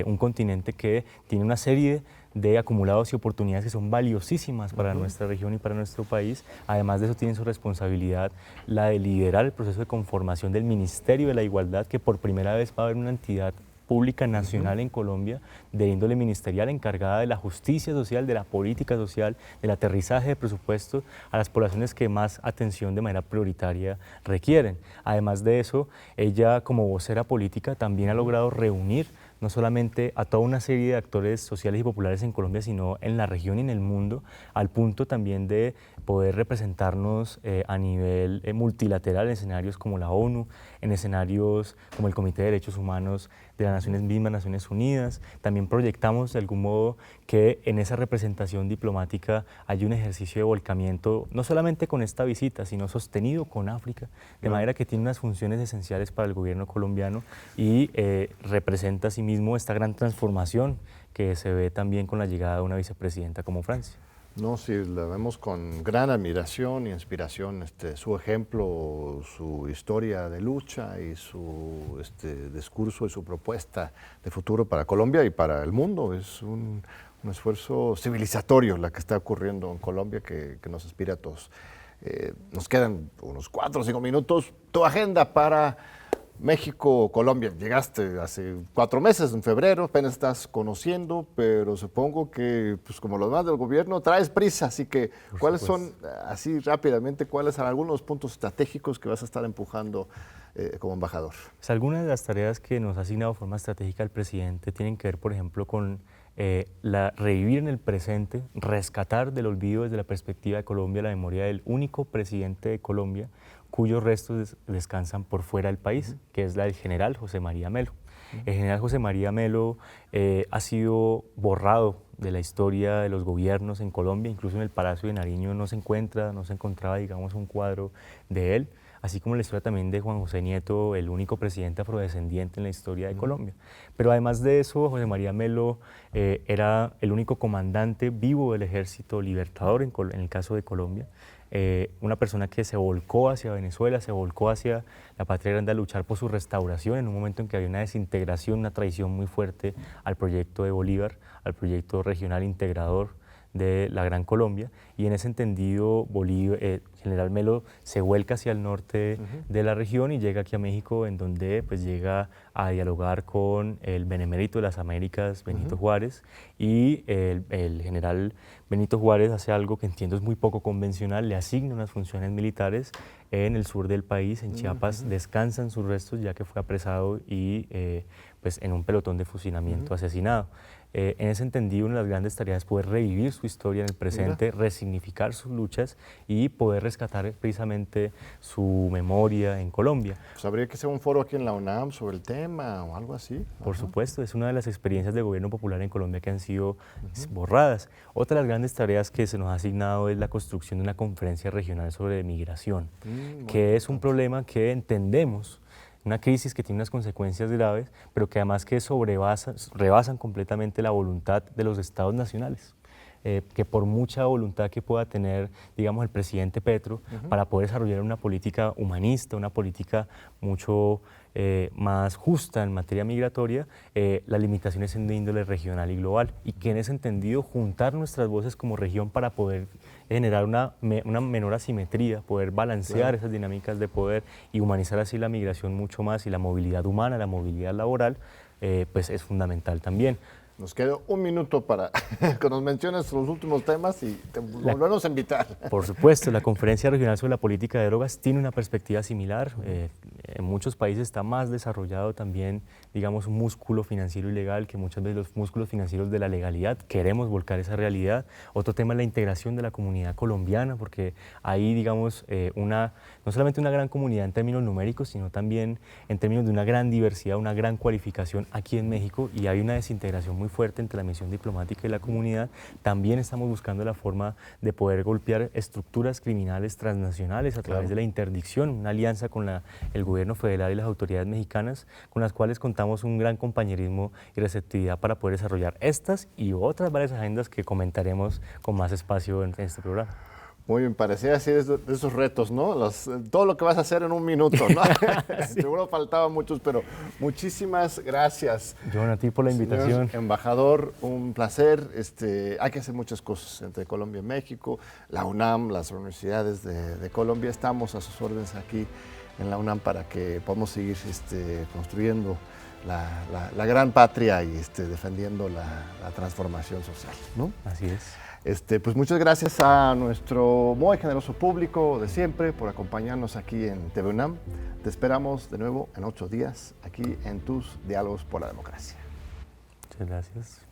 un continente que tiene una serie de acumulados y oportunidades que son valiosísimas para nuestra región y para nuestro país. Además de eso tiene su responsabilidad la de liderar el proceso de conformación del Ministerio de la Igualdad, que por primera vez va a haber una entidad pública nacional en Colombia de índole ministerial encargada de la justicia social, de la política social, del aterrizaje de presupuestos a las poblaciones que más atención de manera prioritaria requieren. Además de eso, ella como vocera política también ha logrado reunir no solamente a toda una serie de actores sociales y populares en Colombia, sino en la región y en el mundo, al punto también de poder representarnos a nivel multilateral en escenarios como la ONU, en escenarios como el Comité de Derechos Humanos de las mismas Naciones Unidas. También proyectamos de algún modo que en esa representación diplomática hay un ejercicio de volcamiento, no solamente con esta visita, sino sostenido con África, de manera que tiene unas funciones esenciales para el gobierno colombiano y representa asimismo esta gran transformación que se ve también con la llegada de una vicepresidenta como Francia. No, sí, la vemos con gran admiración e inspiración, su ejemplo, su historia de lucha y su discurso y su propuesta de futuro para Colombia y para el mundo. Es un esfuerzo civilizatorio la que está ocurriendo en Colombia que nos inspira a todos. Nos quedan unos 4 o 5 minutos. Tu agenda para México, Colombia. Llegaste hace 4 meses, en febrero, apenas estás conociendo, pero supongo que, pues como los demás del gobierno, traes prisa, así que ¿cuáles son, así rápidamente, cuáles son algunos puntos estratégicos que vas a estar empujando como embajador? Pues algunas de las tareas que nos ha asignado de forma estratégica el presidente tienen que ver, por ejemplo, con revivir en el presente, rescatar del olvido desde la perspectiva de Colombia la memoria del único presidente de Colombia cuyos restos descansan por fuera del país, que es la del general José María Melo. El general José María Melo ha sido borrado de la historia de los gobiernos en Colombia, incluso en el Palacio de Nariño no se encontraba, digamos, un cuadro de él, así como la historia también de Juan José Nieto, el único presidente afrodescendiente en la historia de Colombia. Pero además de eso, José María Melo era el único comandante vivo del Ejército Libertador en el caso de Colombia. una persona que se volcó hacia Venezuela, se volcó hacia la Patria Grande a luchar por su restauración en un momento en que había una desintegración, una traición muy fuerte al proyecto de Bolívar, al proyecto regional integrador de la Gran Colombia, y en ese entendido General Melo se vuelca hacia el norte de la región y llega aquí a México, en donde pues llega a dialogar con el benemérito de las Américas, Benito Juárez, y el general Benito Juárez hace algo que entiendo es muy poco convencional, le asigna unas funciones militares en el sur del país, en Chiapas, descansan sus restos ya que fue apresado y pues en un pelotón de fusilamiento asesinado. En ese entendido, una de las grandes tareas es poder revivir su historia en el presente, resignificar sus luchas y poder rescatar precisamente su memoria en Colombia. Pues habría que hacer un foro aquí en la UNAM sobre el tema o algo así. Por supuesto, es una de las experiencias de gobierno popular en Colombia que han sido borradas. Otra de las grandes tareas que se nos ha asignado es la construcción de una conferencia regional sobre migración, que es un problema que entendemos, una crisis que tiene unas consecuencias graves, pero que además que rebasan completamente la voluntad de los estados nacionales. Que por mucha voluntad que pueda tener, digamos, el presidente Petro para poder desarrollar una política humanista, una política mucho más justa en materia migratoria, las limitaciones son de índole regional y global, y que en ese entendido juntar nuestras voces como región para poder generar una menor asimetría, poder balancear esas dinámicas de poder y humanizar así la migración mucho más y la movilidad humana, la movilidad laboral, pues es fundamental también. Nos queda un minuto para que nos menciones los últimos temas y te volvemos a invitar. Por supuesto, la Conferencia Regional sobre la Política de Drogas tiene una perspectiva similar. En muchos países está más desarrollado también, digamos, un músculo financiero y legal, que muchas veces los músculos financieros de la legalidad queremos volcar esa realidad. Otro tema es la integración de la comunidad colombiana, porque ahí, digamos, no solamente una gran comunidad en términos numéricos, sino también en términos de una gran diversidad, una gran cualificación aquí en México, y hay una desintegración muy fuerte entre la misión diplomática y la comunidad. También estamos buscando la forma de poder golpear estructuras criminales transnacionales a través de la interdicción, una alianza con el gobierno federal y las autoridades mexicanas, con las cuales contamos un gran compañerismo y receptividad para poder desarrollar estas y otras varias agendas que comentaremos con más espacio en este programa. Muy bien, parecía así de esos retos, ¿no? Todo lo que vas a hacer en un minuto, ¿no? Seguro faltaban muchos, pero muchísimas gracias. John, a ti por la invitación. Señor embajador, un placer. Hay que hacer muchas cosas entre Colombia y México, la UNAM, las universidades de Colombia. Estamos a sus órdenes aquí en la UNAM para que podamos seguir construyendo la gran patria y defendiendo la transformación social, ¿no? Así es. Pues muchas gracias a nuestro muy generoso público de siempre por acompañarnos aquí en TV UNAM. Te esperamos de nuevo en 8 días aquí en tus Diálogos por la Democracia. Muchas gracias.